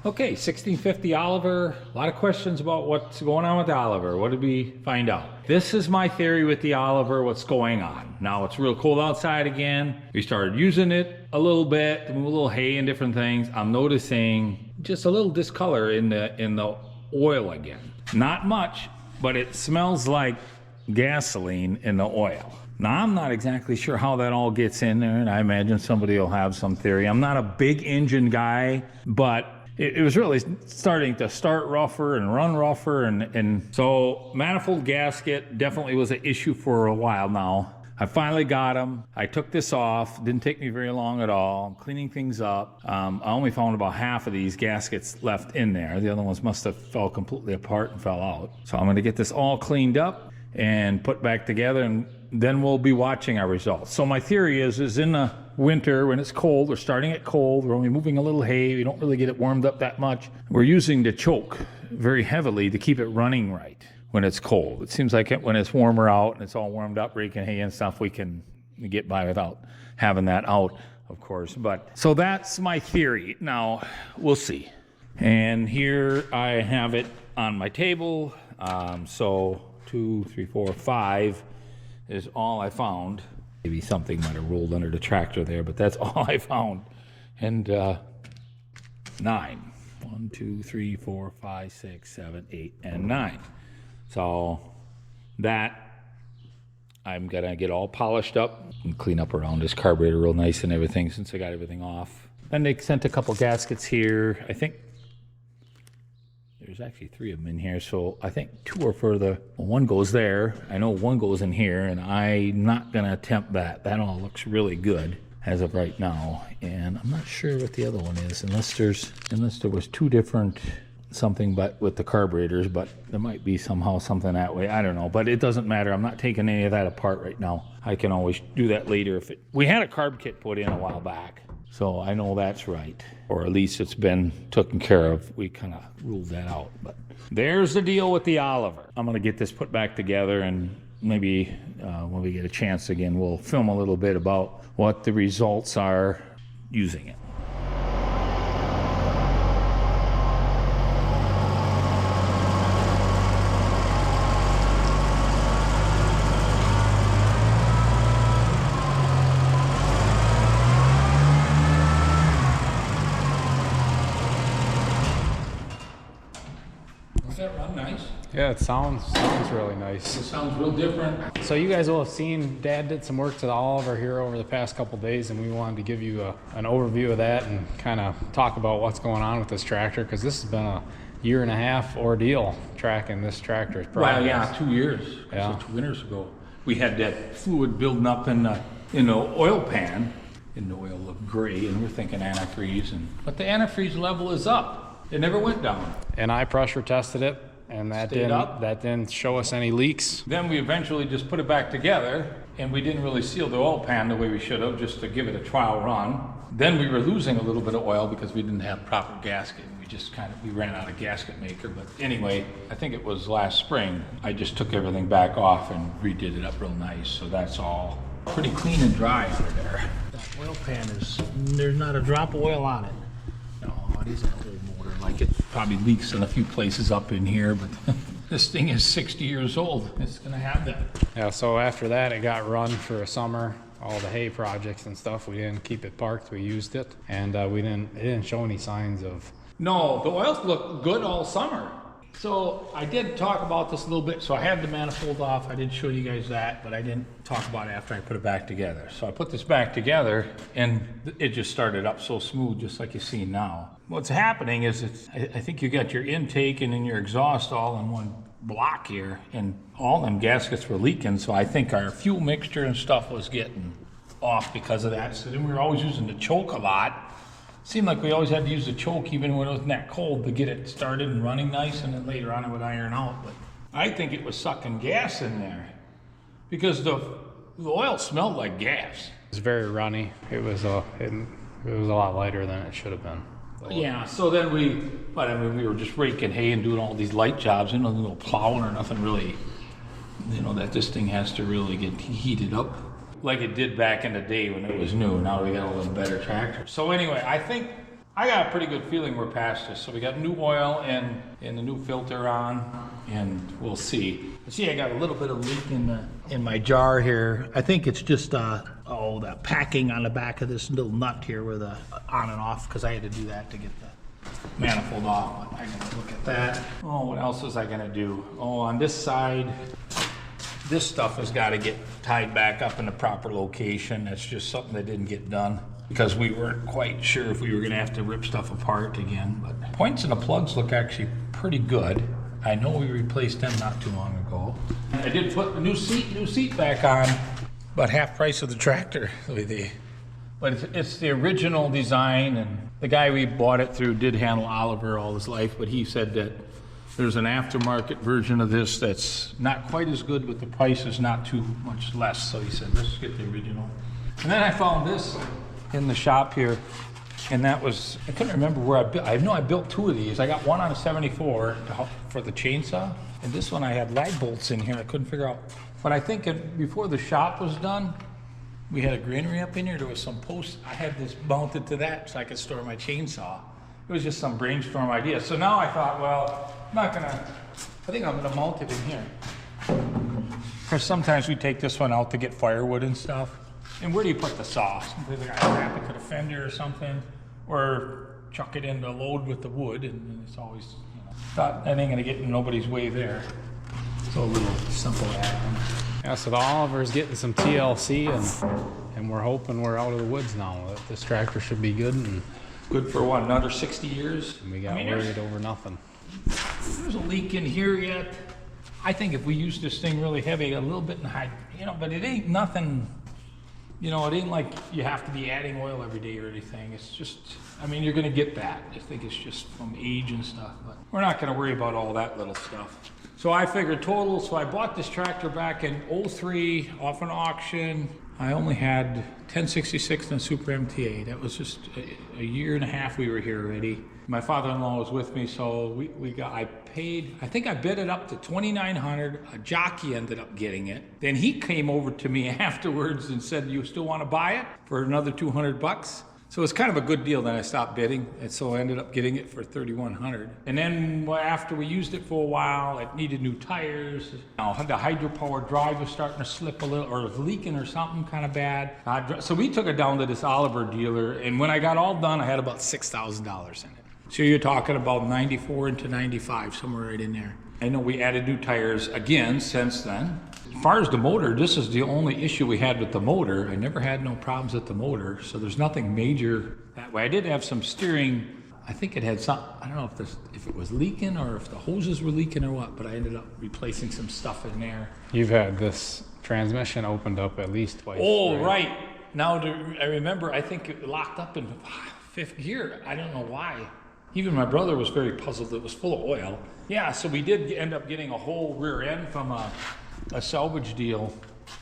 Okay, 1650 Oliver. A lot of questions about what's going on with the Oliver. What did we find out? This is my theory with the Oliver, what's going on. Now it's real cold outside again. We started using it a little bit, move a little hay and different things. I'm noticing just a little discolor in the oil again. Not much, but it smells like gasoline in the oil. Now, I'm not exactly sure how that all gets in there, and I imagine somebody will have some theory. I'm not a big engine guy, but it was really starting to start rougher and run rougher, and so manifold gasket definitely was an issue for a while now. I finally got them. I took this off. Didn't take me very long at all. I'm cleaning things up. I only found about half of these gaskets left in there. The other ones must have fell completely apart and fell out. So I'm going to get this all cleaned up and put back together, and then we'll be watching our results. So my theory is in the winter when it's cold, we're starting it cold, we're only moving a little hay, we don't really get it warmed up that much. We're using the choke very heavily to keep it running right when it's cold. It seems like when it's warmer out and it's all warmed up, raking hay and stuff, we can get by without having that out, of course. But so that's my theory. Now we'll see. And here I have it on my table. So 2, 3, 4, 5 is all I found. Maybe something might have rolled under the tractor there, but that's all I found. And 9. 1, 2, 3, 4, 5, 6, 7, 8, and 9. So that I'm gonna get all polished up and clean up around this carburetor real nice and everything since I got everything off. Then they sent a couple gaskets here. I think there's actually 3 of them in here, so I think 2 are for the, well, 1 goes there. I know 1 goes in here, and I'm not gonna attempt that. That all looks really good as of right now, and I'm not sure what the other one is, unless there was 2 different something, but with the carburetors, but there might be somehow something that way. I don't know, but it doesn't matter. I'm not taking any of that apart right now. I can always do that later. We had a carb kit put in a while back, so I know that's right, or at least it's been taken care of. We kind of ruled that out, but there's the deal with the Oliver. I'm gonna get this put back together, and maybe when we get a chance again, we'll film a little bit about what the results are using it. Does that run nice? Yeah, it sounds really nice. It sounds real different. So you guys will have seen Dad did some work to the Oliver here over the past couple days, and we wanted to give you an overview of that and kind of talk about what's going on with this tractor, because this has been a 1.5-year ordeal tracking this tractor's progress. Well, yeah, 2 years. Yeah. So 2 winters ago, we had that fluid building up in the oil pan, and the oil looked gray, and we're thinking antifreeze, but the antifreeze level is up. It never went down. And I pressure tested it, and that didn't show us any leaks. Then we eventually just put it back together, and we didn't really seal the oil pan the way we should have, just to give it a trial run. Then we were losing a little bit of oil because we didn't have proper gasket. We ran out of gasket maker. But anyway, I think it was last spring, I just took everything back off and redid it up real nice. So that's all pretty clean and dry under there. That oil pan there's not a drop of oil on it. No, it is an old motor. Like, it probably leaks in a few places up in here, but this thing is 60 years old. It's gonna have that. Yeah, so after that, it got run for a summer. All the hay projects and stuff, we didn't keep it parked, we used it. And it didn't show any signs of... No, the oils look good all summer. So I did talk about this a little bit. So I had the manifold off. I did show you guys that, but I didn't talk about it after I put it back together. So I put this back together, and it just started up so smooth, just like you see now. What's happening is I think you got your intake and then your exhaust all in one block here, and all them gaskets were leaking. So I think our fuel mixture and stuff was getting off because of that. So then we were always using the choke a lot. Seemed like we always had to use the choke even when it wasn't that cold to get it started and running nice, and then later on it would iron out. But I think it was sucking gas in there because the oil smelled like gas. It was very runny. It was a lot lighter than it should have been. Yeah, so then we were just raking hay and doing all these light jobs, no plowing or nothing really, that this thing has to really get heated up like it did back in the day when it was new. Now we got a little better tractor. So anyway, I think I got a pretty good feeling we're past this. So we got new oil and the new filter on, and we'll see. See, I got a little bit of leak in my jar here. I think it's just the packing on the back of this little nut here with the on and off, because I had to do that to get the manifold off. But I gotta look at that. Oh, what else was I gonna do? Oh, on this side, this stuff has got to get tied back up in the proper location. That's just something that didn't get done because we weren't quite sure if we were gonna have to rip stuff apart again. But points and the plugs look actually pretty good. I know we replaced them not too long ago. I did put the new seat back on, about half price of the tractor. But it's the original design, and the guy we bought it through did handle Oliver all his life, but he said that there's an aftermarket version of this that's not quite as good, but the price is not too much less. So he said, let's get the original. And then I found this in the shop here, and that was, I couldn't remember where I built. I know I built two of these. I got one on a 74 for the chainsaw, and this one I had lag bolts in here. I couldn't figure out. But I think before the shop was done, we had a granary up in here. There was some posts. I had this mounted to that so I could store my chainsaw. It was just some brainstorm idea. So now I thought, well, I think I'm gonna mount it in here. Because sometimes we take this one out to get firewood and stuff. And where do you put the saw? Sometimes I gotta wrap it to the fender or something, or chuck it in the load with the wood, and it's always, thought that ain't gonna get in nobody's way there. So a little simple add-on. Yeah, so the Oliver's getting some TLC, and we're hoping we're out of the woods now. That this tractor should be good, and good for what, another 60 years? we got worried over nothing. There's a leak in here yet. I think if we use this thing really heavy, a little bit in high, but it ain't nothing, it ain't like you have to be adding oil every day or anything. It's just, you're gonna get that. I think it's just from age and stuff, but we're not gonna worry about all that little stuff. So I figured total, so I bought this tractor back in 03 off an auction. I only had 1066 and Super MTA. That was just a year and a half we were here already. My father-in-law was with me, so I paid, I think I bid it up to $2,900. A jockey ended up getting it. Then he came over to me afterwards and said, you still want to buy it for another $200? So it's kind of a good deal. Then I stopped bidding, and so I ended up getting it for $3,100. And then after we used it for a while, it needed new tires. The hydropower drive was starting to slip a little, or it was leaking or something kind of bad. So we took it down to this Oliver dealer, and when I got all done, I had about $6,000 in it. So you're talking about 94 into 95, somewhere right in there. I know we added new tires again since then. As far as the motor, this is the only issue we had with the motor. I never had no problems with the motor, so there's nothing major that way. I did have some steering. I think it had some, I don't know if it was leaking or if the hoses were leaking or what, but I ended up replacing some stuff in there. You've had this transmission opened up at least twice. Oh, right. Now I remember, I think it locked up in fifth gear. I don't know why. Even my brother was very puzzled. It was full of oil. Yeah, so we did end up getting a whole rear end from a salvage deal.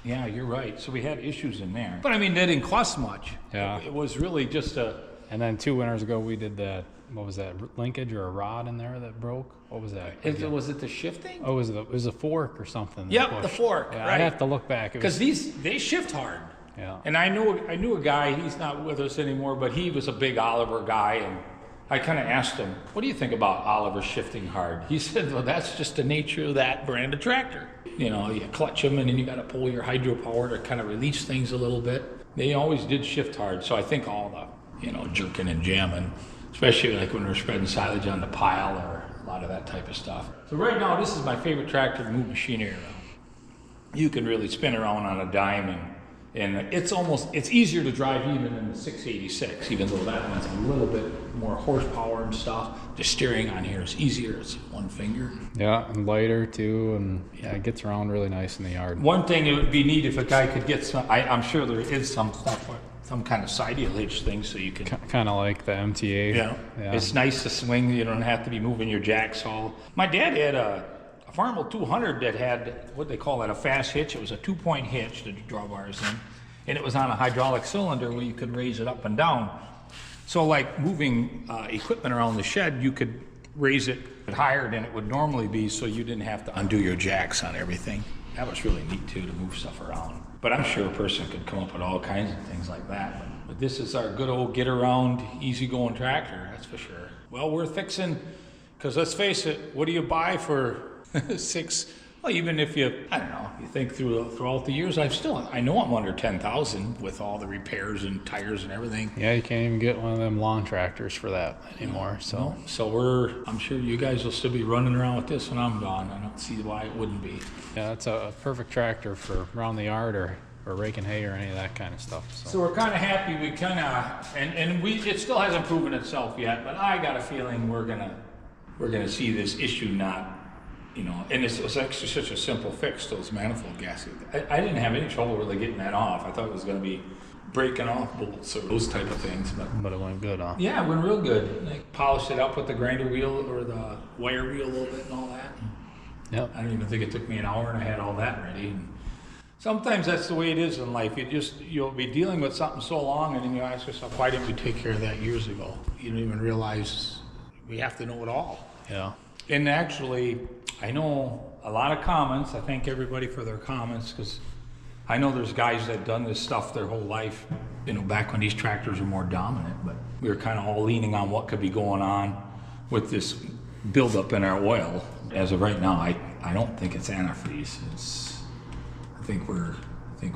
Yeah, you're right. So we had issues in there. But they didn't cost much. Yeah. It was really just a... And then 2 winters ago, we did that, what was that, linkage or a rod in there that broke? What was that? Was it the shifting? Oh, it was a fork or something. Yep, the fork, yeah, right. I have to look back. Because they shift hard. Yeah. And I knew a guy, he's not with us anymore, but he was a big Oliver guy, and I kind of asked him, what do you think about Oliver shifting hard? He said, well, that's just the nature of that brand of tractor. You clutch them, and then you got to pull your hydropower to kind of release things a little bit. They always did shift hard, so I think all the, jerking and jamming, especially like when we're spreading silage on the pile or a lot of that type of stuff. So right now, this is my favorite tractor to move machinery around. You can really spin around on a dime, and it's easier to drive even in the 686, even though that one's a little bit more horsepower and stuff. The steering on here is easier. It's one finger. Yeah, and lighter too, and it gets around really nice in the yard. One thing, it would be neat if a guy could get some, I'm sure there is some stuff, some kind of side hitch thing so you can... Kind of like the MTA. Yeah. It's nice to swing. You don't have to be moving your jack saw. My dad had a Farmel 200 that had, what they call it, a fast hitch. It was a 2-point hitch that you draw bars in, and it was on a hydraulic cylinder where you could raise it up and down. So like moving equipment around the shed, you could raise it higher than it would normally be, so you didn't have to undo your jacks on everything. That was really neat too, to move stuff around. But I'm sure a person could come up with all kinds of things like that. But But this is our good old get around, easy going tractor, that's for sure. Well, we're fixing, because let's face it, what do you buy for six? Well, even if you, I don't know, you think throughout the years, I know I'm under 10,000 with all the repairs and tires and everything. Yeah, you can't even get one of them lawn tractors for that anymore. So I'm sure you guys will still be running around with this when I'm gone. I don't see why it wouldn't be. yeah, that's a perfect tractor for around the yard or raking hay or any of that kind of stuff. So we're kind of happy. We kind of, it still hasn't proven itself yet, but I got a feeling we're gonna see this issue not. And it was actually such a simple fix, those manifold gaskets. I didn't have any trouble really getting that off. I thought it was going to be breaking off bolts or those type of things. But it went good, huh? Yeah, it went real good. Like polished it up with the grinder wheel or the wire wheel a little bit and all that. Yep. I don't even think it took me an hour and I had all that ready. And sometimes that's the way it is in life. You'll be dealing with something so long and then you ask yourself, why didn't we take care of that years ago? You don't even realize we have to know it all. Yeah. And actually, I know a lot of comments. I thank everybody for their comments because I know there's guys that done this stuff their whole life, back when these tractors were more dominant, but we were kind of all leaning on what could be going on with this buildup in our oil. As of right now, I don't think it's antifreeze. I think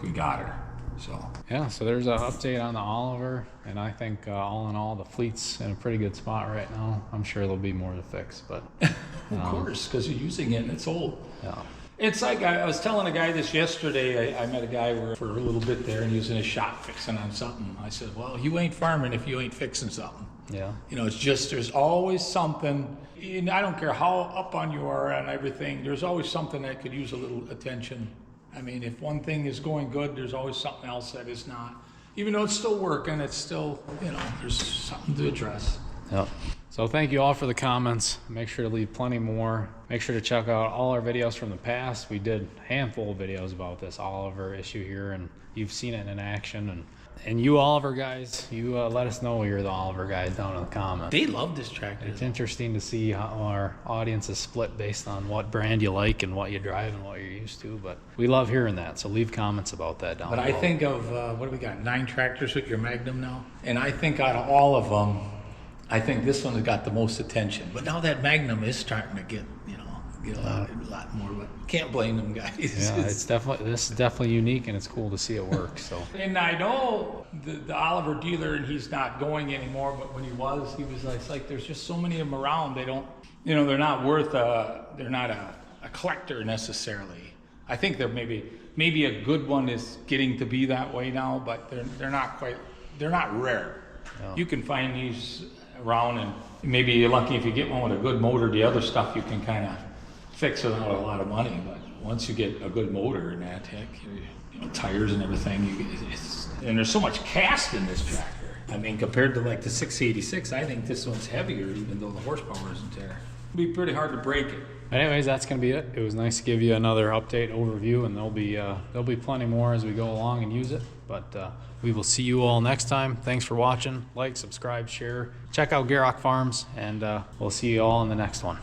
we got her. So yeah, so there's an update on the Oliver, and I think all in all, the fleet's in a pretty good spot right now. I'm sure there'll be more to fix, but of course, because you're using it and it's old. Yeah. It's like I was telling a guy this yesterday. I met a guy for a little bit there, and he was in his shop fixing on something. I said, "Well, you ain't farming if you ain't fixing something." Yeah. It's just there's always something. And I don't care how up on you are on everything. There's always something that could use a little attention. I mean, if one thing is going good, there's always something else that is not. Even though it's still working, it's still, there's something to address. Yep. So thank you all for the comments. Make sure to leave plenty more. Make sure to check out all our videos from the past. We did a handful of videos about this Oliver issue here, and you've seen it in action. And you Oliver guys, you let us know you're the Oliver guys down in the comments. They love this tractor. It's interesting to see how our audience is split based on what brand you like and what you drive and what you're used to. But we love hearing that, so leave comments about that down below. But I think of, what do we got, 9 tractors with your Magnum now? And I think out of all of them, I think this one has got the most attention. But now that Magnum is starting to get a lot more, but can't blame them guys. Yeah, this is definitely unique, and it's cool to see it work. So. And I know the Oliver dealer, and he's not going anymore, but when he was like, there's just so many of them around. They don't, they're not worth they're not a collector necessarily. I think they're maybe a good one is getting to be that way now, but they're not rare. No. You can find these around, and maybe you're lucky if you get one with a good motor. The other stuff you can kind of fix without a lot of money, but once you get a good motor and that, heck, tires and everything, and there's so much cast in this tractor. I mean, compared to like the 686, I think this one's heavier, even though the horsepower isn't there. It'd be pretty hard to break it. Anyways, that's gonna be it. It was nice to give you another update overview, and there'll be plenty more as we go along and use it. But we will see you all next time. Thanks for watching. Like, subscribe, share. Check out Gierok Farms, and we'll see you all in the next one.